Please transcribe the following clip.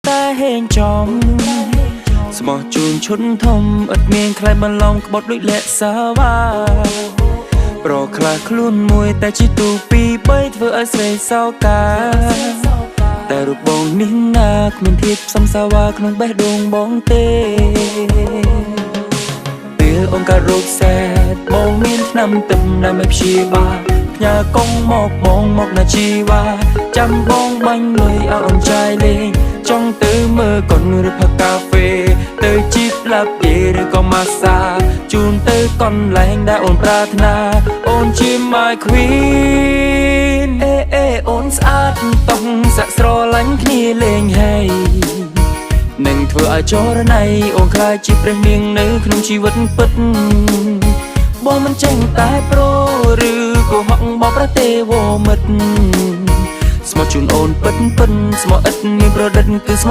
តែហេងចំស្មោះជូនឈុនធំអត់មានខ្លាចបន្លំក្បត់ដូចលាក់សាវ៉ាប្រខ្លះខ្លួនមួយតែជីទូពី3ធ្វើឲ្យស្រីសោកាតែរូបបងនេះណាគ្មានភាពសំសាវ៉ាក្នុងបេះដូងបងទេពេលអូនកើតរោគសែតបងមានថ្នាំទឹកដើម្បីព្យាបាលផ្ញើកងមកបងមកណាជីវ៉ាចាំបងបាញ់លុយឲ្យអូនចាយលេងចង់ទៅមើលកូនឬផឹកកាហ្វេទៅជីបឡាប់យេឬក៏ម៉ាស្សាជូនទៅកន្លែងដែលអូនប្រាថ្នាអូនជា my queen អូនស្អាតតង់សាក់ស្រឡាញ់គ្នាលេងហើយនឹងធ្វើឲ្យចរណៃអូនខ្លាចជាព្រះនាងនៅក្នុងជីវិតពិតបងមិនចេញតែប្រូឬក៏ហក់បបប្រទេវមិត្តស្មោះជូនអូនពិតស្មោះឥតមានប្រឌិតគឺស្មោះ